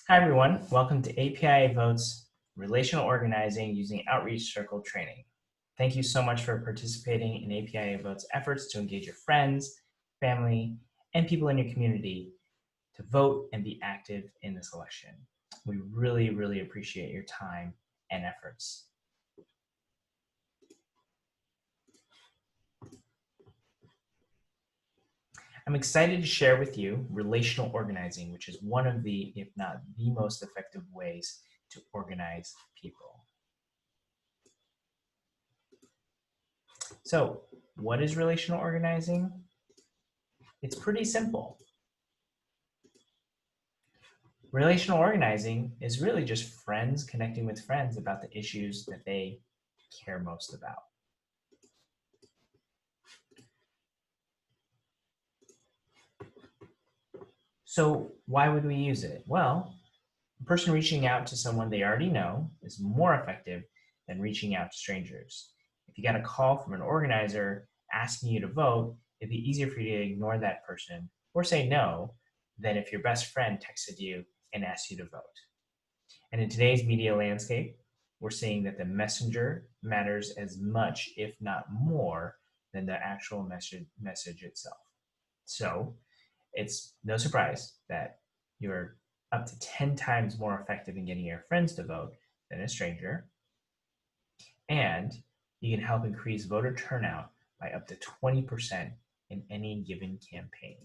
Hi, everyone. Welcome to APIAVote's Relational Organizing Using Outreach Circle training. Thank you so much for participating in APIAVote's efforts to engage your friends, family, and people in your community to vote and be active in this election. We really, really appreciate your time and efforts. I'm excited to share with you relational organizing, which is one of the, if not the most effective ways to organize people. So, what is relational organizing? It's pretty simple. Relational organizing is really just friends connecting with friends about the issues that they care most about. So why would we use it? Well, a person reaching out to someone they already know is more effective than reaching out to strangers. If you got a call from an organizer asking you to vote, it'd be easier for you to ignore that person or say no than if your best friend texted you and asked you to vote. And in today's media landscape, we're seeing that the messenger matters as much, if not more, than the actual message itself. So it's no surprise that you're up to 10 times more effective in getting your friends to vote than a stranger. And you can help increase voter turnout by up to 20% in any given campaign.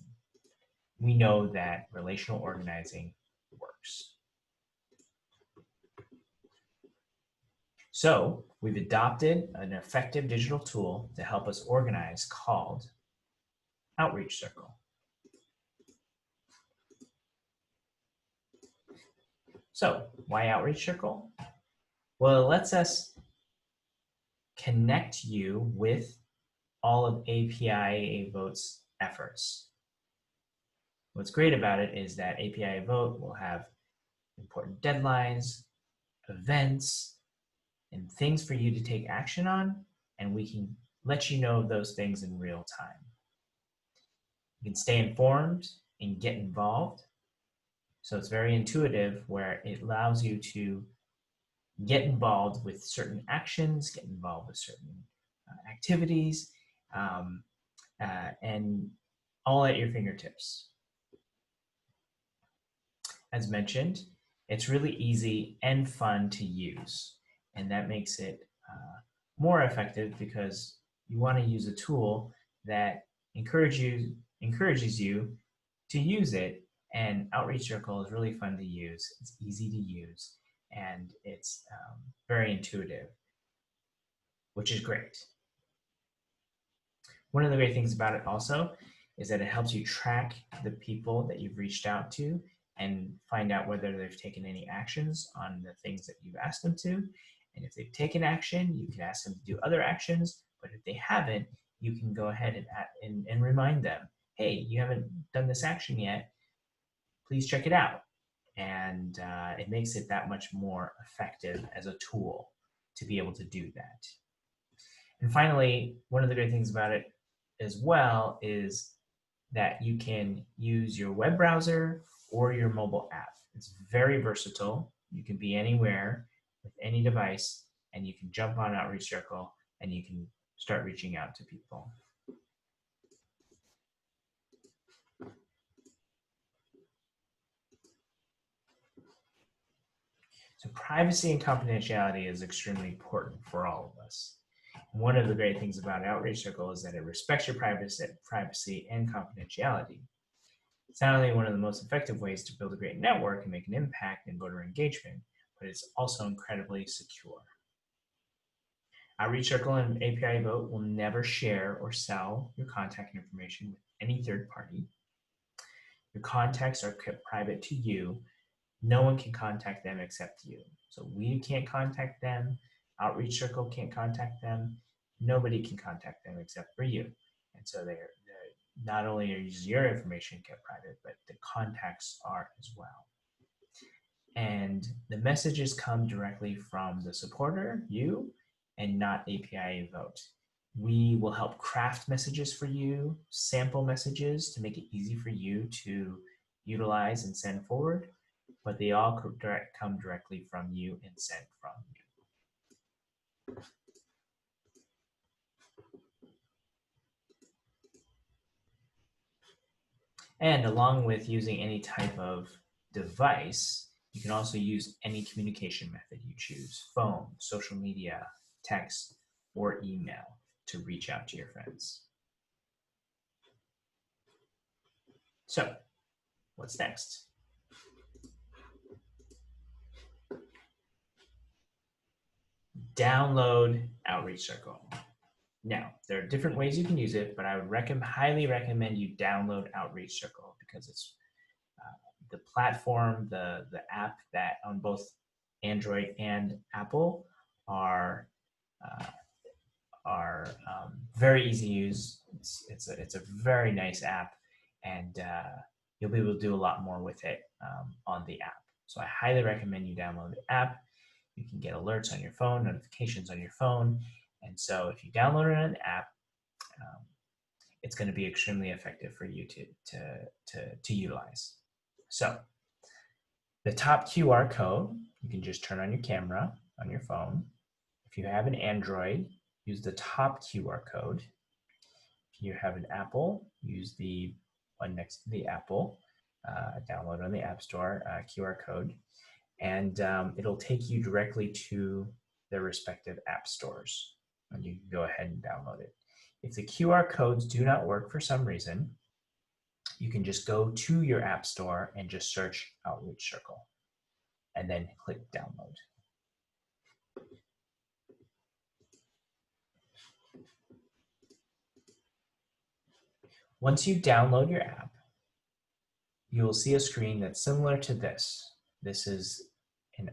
We know that relational organizing works. So we've adopted an effective digital tool to help us organize called Outreach Circle. So why Outreach Circle? Well, it lets us connect you with all of APIAVote's efforts. What's great about it is that APIAVote will have important deadlines, events, and things for you to take action on, and we can let you know those things in real time. You can stay informed and get involved. So it's very intuitive where it allows you to get involved with certain actions, get involved with certain activities, and all at your fingertips. As mentioned, it's really easy and fun to use, and that makes it more effective because you want to use a tool that encourages you to use it. And Outreach Circle is really fun to use. It's easy to use, and it's very intuitive, which is great. One of the great things about it also is that it helps you track the people that you've reached out to and find out whether they've taken any actions on the things that you've asked them to. And if they've taken action, you can ask them to do other actions. But if they haven't, you can go ahead and remind them, hey, you haven't done this action yet. Please check it out. And it makes it that much more effective as a tool to be able to do that. And finally, one of the great things about it as well is that you can use your web browser or your mobile app. It's very versatile. You can be anywhere with any device, and you can jump on Outreach Circle and you can start reaching out to people. So privacy and confidentiality is extremely important for all of us. One of the great things about Outreach Circle is that it respects your privacy and confidentiality. It's not only one of the most effective ways to build a great network and make an impact in voter engagement, but it's also incredibly secure. Outreach Circle and APIAVote will never share or sell your contact information with any third party. Your contacts are kept private to you. No one can contact them except you. So we can't contact them. Outreach Circle can't contact them. Nobody can contact them except for you. And so they're not only is your information kept private, but the contacts are as well. And the messages come directly from the supporter, you, and not APIAVote. We will help craft messages for you, sample messages to make it easy for you to utilize and send forward. but they all come directly from you and sent from you. And along with using any type of device, you can also use any communication method you choose: phone, social media, text, or email to reach out to your friends. So, what's next? Download Outreach Circle. Now, there are different ways you can use it, but I would highly recommend you download Outreach Circle because it's the platform, the app that on both Android and Apple are very easy to use. It's a very nice app, and you'll be able to do a lot more with it on the app. So I highly recommend you download the app. You can get alerts on your phone, notifications on your phone, and so if you download an app, it's going to be extremely effective for you to utilize. So the top QR code, you can just turn on your camera on your phone. If you have an Android, use the top QR code. If you have an Apple, use the one next to the Apple, download on the App Store QR code, and it'll take you directly to their respective app stores, and you can go ahead and download it. If the QR codes do not work for some reason, you can just go to your app store and just search Outreach Circle, and then click download. Once you download your app, you will see a screen that's similar to this. This is an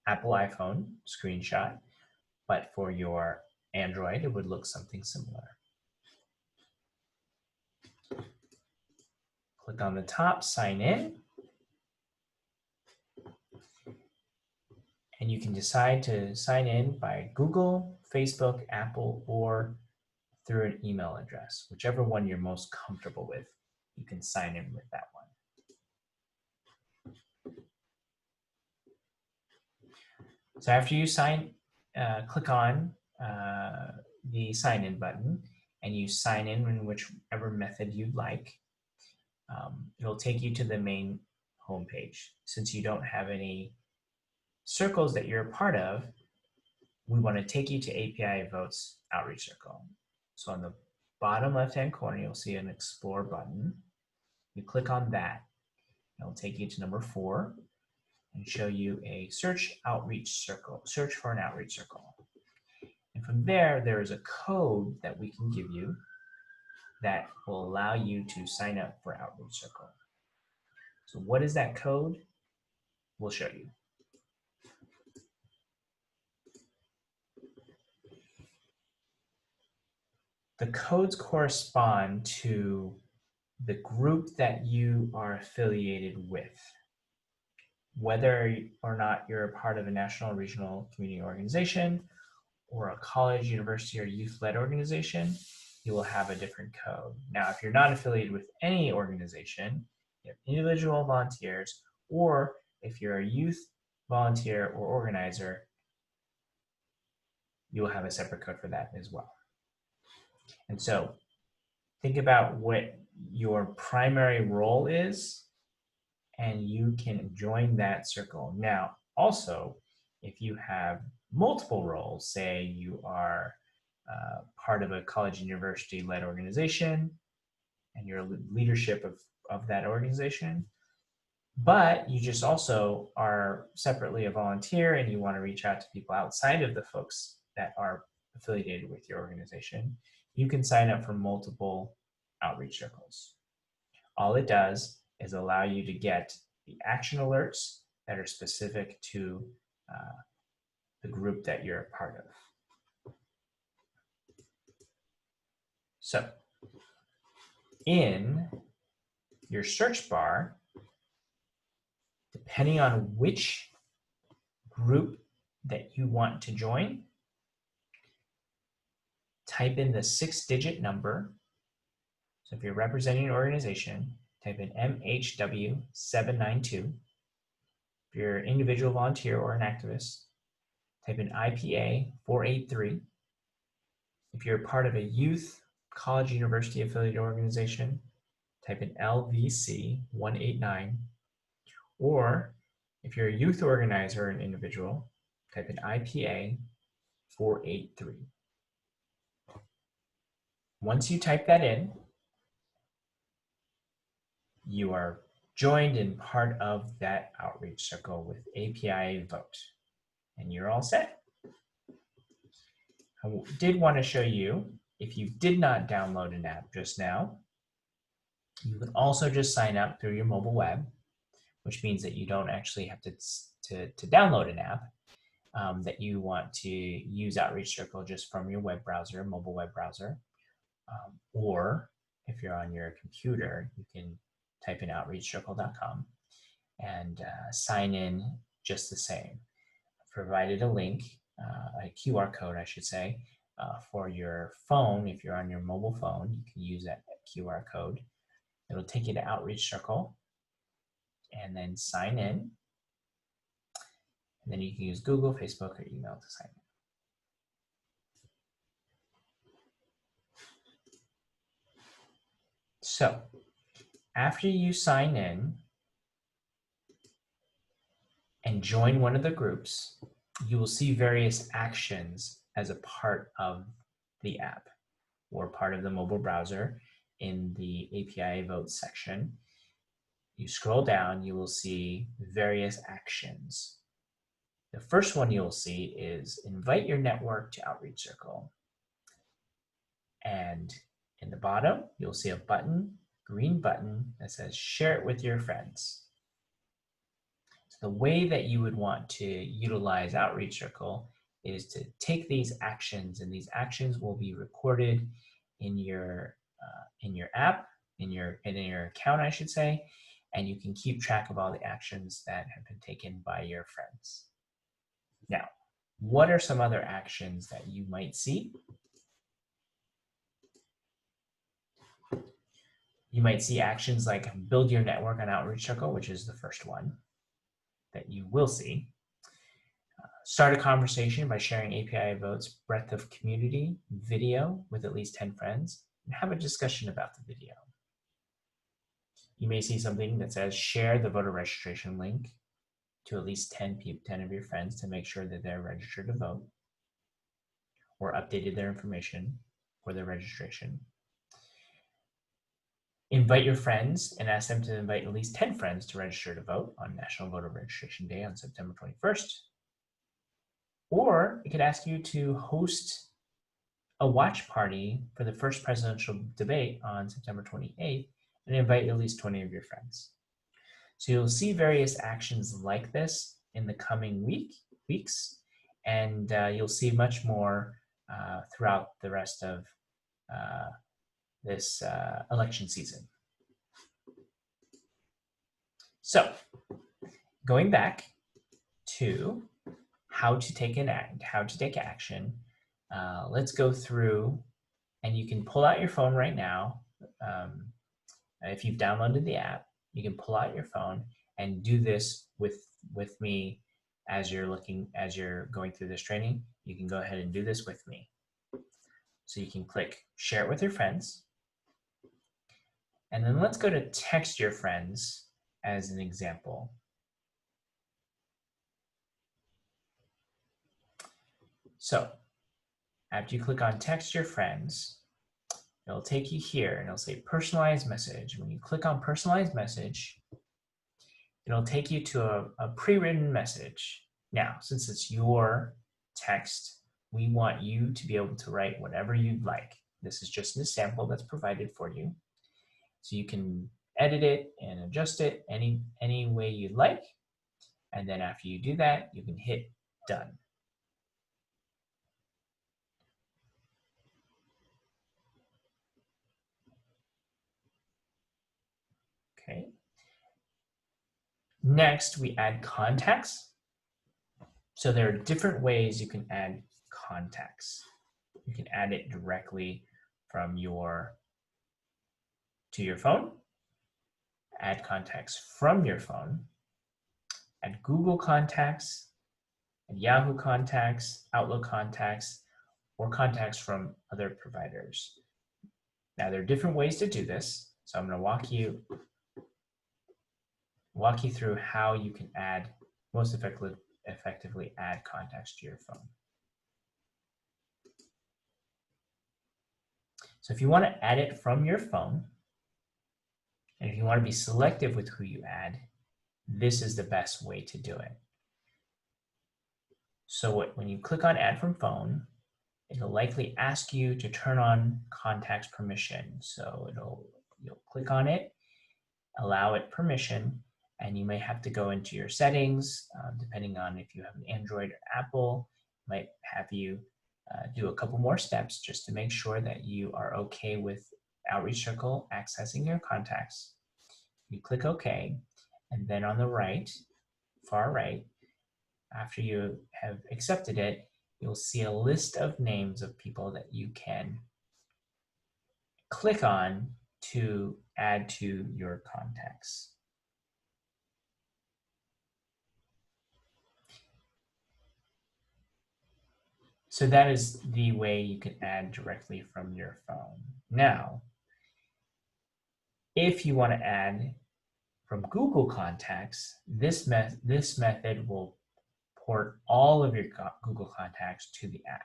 Apple iPhone screenshot, but for your Android, it would look something similar. Click on the top, sign in, and you can decide to sign in by Google, Facebook, Apple, or through an email address, whichever one you're most comfortable with. You can sign in with that one. So after you click on the sign in button, and you sign in whichever method you'd like, it'll take you to the main homepage. Since you don't have any circles that you're a part of, we want to take you to APIAVote's Outreach Circle. So on the bottom left-hand corner, you'll see an Explore button. You click on that. It'll take you to number 4 and show you a search outreach circle, search for an outreach circle. And from there, there is a code that we can give you that will allow you to sign up for Outreach Circle. So what is that code? We'll show you. The codes correspond to the group that you are affiliated with. Whether or not you're a part of a national or regional community organization or a college, university, or youth-led organization, you will have a different code. Now, if you're not affiliated with any organization, you have individual volunteers, or if you're a youth volunteer or organizer, you will have a separate code for that as well. And so think about what your primary role is, and you can join that circle. Now, also, if you have multiple roles, say you are part of a college and university-led organization, and you're leadership of that organization, but you just also are separately a volunteer and you want to reach out to people outside of the folks that are affiliated with your organization, you can sign up for multiple outreach circles. All it does is allow you to get the action alerts that are specific to the group that you're a part of. So in your search bar, depending on which group that you want to join, type in the 6-digit number. So if you're representing an organization, type in MHW792. If you're an individual volunteer or an activist, type in IPA 483. If you're part of a youth, college, university affiliated organization, type in LVC 189. Or if you're a youth organizer or an individual, type in IPA 483. Once you type that in, you are joined in part of that outreach circle with APIAVote, and you're all set. I did want to show you, if you did not download an app just now, you can also just sign up through your mobile web, which means that you don't actually have to download an app, that you want to use Outreach Circle just from your web browser, mobile web browser, or if you're on your computer, you can type in outreachcircle.com and sign in just the same. I've provided a link, a QR code, I should say, for your phone. If you're on your mobile phone, you can use that QR code. It'll take you to Outreach Circle and then sign in. And then you can use Google, Facebook, or email to sign in. So after you sign in and join one of the groups, you will see various actions as a part of the app or part of the mobile browser in the APIAVote section. You scroll down, you will see various actions. The first one you'll see is invite your network to Outreach Circle. And in the bottom, you'll see a button, green button that says share it with your friends. So the way that you would want to utilize Outreach Circle is to take these actions, and these actions will be recorded in your app, in your account, I should say, and you can keep track of all the actions that have been taken by your friends. Now, what are some other actions that you might see? You might see actions like build your network on Outreach Circle, which is the first one that you will see. Start a conversation by sharing APIAVote's breadth of community video with at least 10 friends and have a discussion about the video. You may see something that says share the voter registration link to at least 10 of your friends to make sure that they're registered to vote or updated their information for their registration. Invite your friends and ask them to invite at least 10 friends to register to vote on National Voter Registration Day on September 21st. Or it could ask you to host a watch party for the first presidential debate on September 28th and invite at least 20 of your friends. So you'll see various actions like this in the coming weeks, and you'll see much more throughout the rest of this election season. So going back to how to take action, let's go through, and you can pull out your phone right now. If you've downloaded the app, you can pull out your phone and do this with me as you're going through this training. You can go ahead and do this with me. So you can click share it with your friends. And then let's go to text your friends as an example. So after you click on text your friends, it'll take you here and it'll say personalized message. When you click on personalized message, it'll take you to a pre-written message. Now, since it's your text, we want you to be able to write whatever you'd like. This is just a sample that's provided for you. So you can edit it and adjust it any way you'd like. And then after you do that, you can hit done. Okay. Next, we add contacts. So there are different ways you can add contacts. You can add it directly from to your phone, add contacts from your phone, add Google contacts, add Yahoo contacts, Outlook contacts, or contacts from other providers. Now, there are different ways to do this, so I'm going to walk you through how you can most effectively add contacts to your phone. So if you want to add it from your phone, and if you want to be selective with who you add, this is the best way to do it. So when you click on Add from Phone, it'll likely ask you to turn on contacts permission. So you'll click on it, allow it permission, and you may have to go into your settings, depending on if you have an Android or Apple, might have you do a couple more steps just to make sure that you are okay with Outreach Circle accessing your contacts. You click OK, and then on the right, far right, after you have accepted it, you'll see a list of names of people that you can click on to add to your contacts. So that is the way you can add directly from your phone. Now, if you want to add from Google contacts, this method will port all of your Google contacts to the app.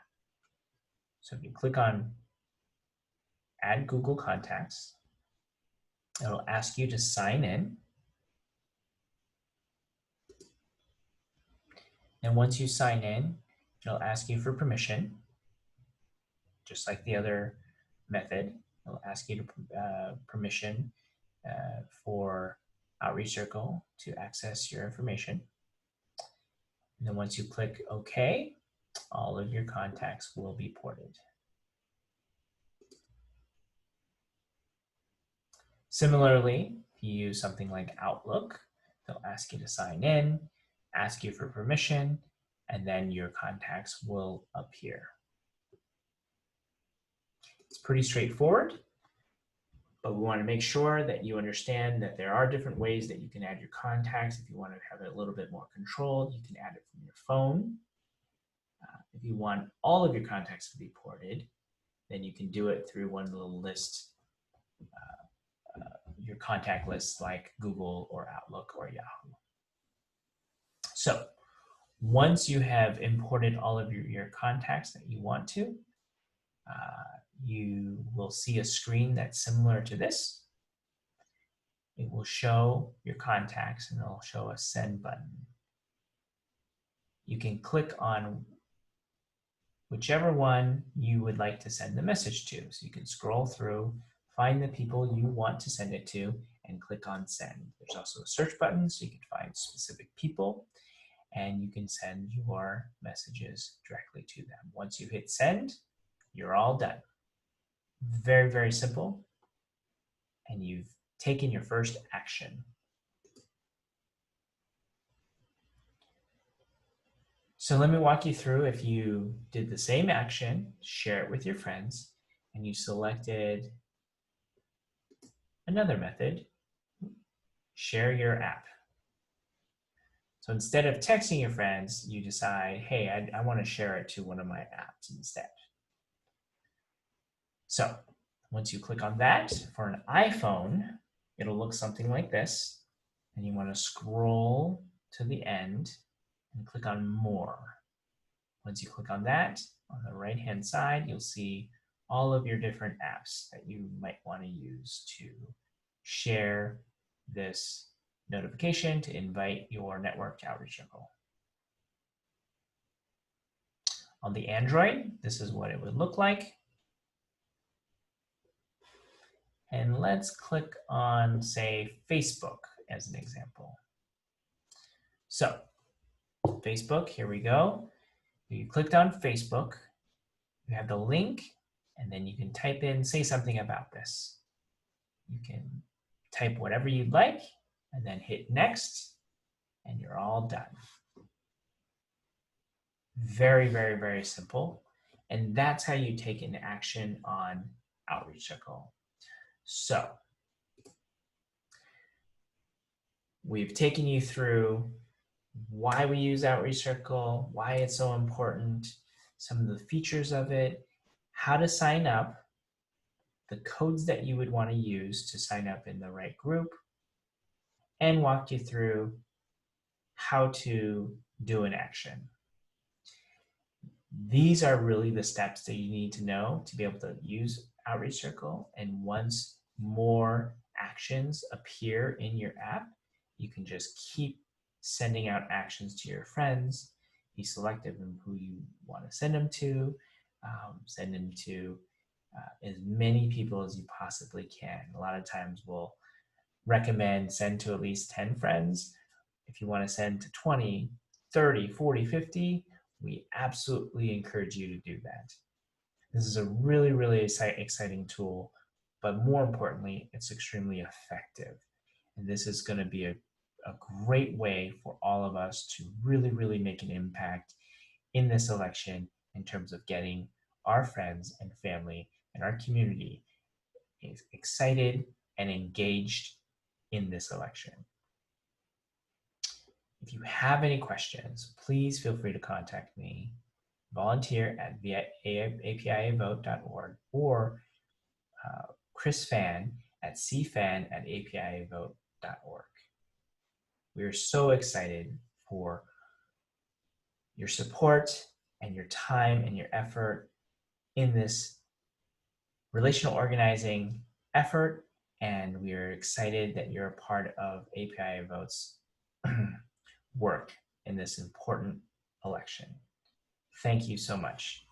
So if you click on Add Google Contacts, it'll ask you to sign in. And once you sign in, it'll ask you for permission, just like the other method. It'll ask you to permission for Outreach Circle to access your information. And then once you click OK, all of your contacts will be ported. Similarly, if you use something like Outlook, they'll ask you to sign in, ask you for permission, and then your contacts will appear. It's pretty straightforward, but we want to make sure that you understand that there are different ways that you can add your contacts. If you want to have it a little bit more controlled, you can add it from your phone. If you want all of your contacts to be ported, then you can do it through one little list, your contact lists like Google or Outlook or Yahoo. So once you have imported all of your contacts that you want to, you will see a screen that's similar to this. It will show your contacts and it'll show a send button. You can click on whichever one you would like to send the message to. So you can scroll through, find the people you want to send it to, and click on send. There's also a search button so you can find specific people, and you can send your messages directly to them. Once you hit send, you're all done. Very, very simple, and you've taken your first action. So let me walk you through if you did the same action, share it with your friends, and you selected another method, share your app. So instead of texting your friends, you decide, hey, I want to share it to one of my apps instead. So once you click on that, for an iPhone, it'll look something like this. And you want to scroll to the end and click on More. Once you click on that, on the right-hand side, you'll see all of your different apps that you might want to use to share this notification to invite your network to Outreach Circle. On the Android, this is what it would look like. And let's click on, say, Facebook as an example. So Facebook, here we go. You clicked on Facebook, you have the link, and then you can type in, say something about this. You can type whatever you'd like, and then hit next, and you're all done. Very, very, very simple. And that's how you take an action on Outreach Circle. So we've taken you through why we use Outreach Circle, why it's so important, some of the features of it, how to sign up, the codes that you would want to use to sign up in the right group, and walk you through how to do an action. These are really the steps that you need to know to be able to use Outreach Circle. And once more actions appear in your app, you can just keep sending out actions to your friends. Be selective in who you want to send them to. Send them to as many people as you possibly can. A lot of times we'll recommend send to at least 10 friends. If you want to send to 20, 30, 40, 50, we absolutely encourage you to do that. This is a really, really exciting tool, but more importantly, it's extremely effective. And this is going to be a great way for all of us to really, really make an impact in this election in terms of getting our friends and family and our community excited and engaged in this election. If you have any questions, please feel free to contact me. Volunteer at APIAVote.org or Chris Fan at cfan@apiavote.org. We are so excited for your support and your time and your effort in this relational organizing effort, and we are excited that you're a part of APIAVote's work in this important election. Thank you so much.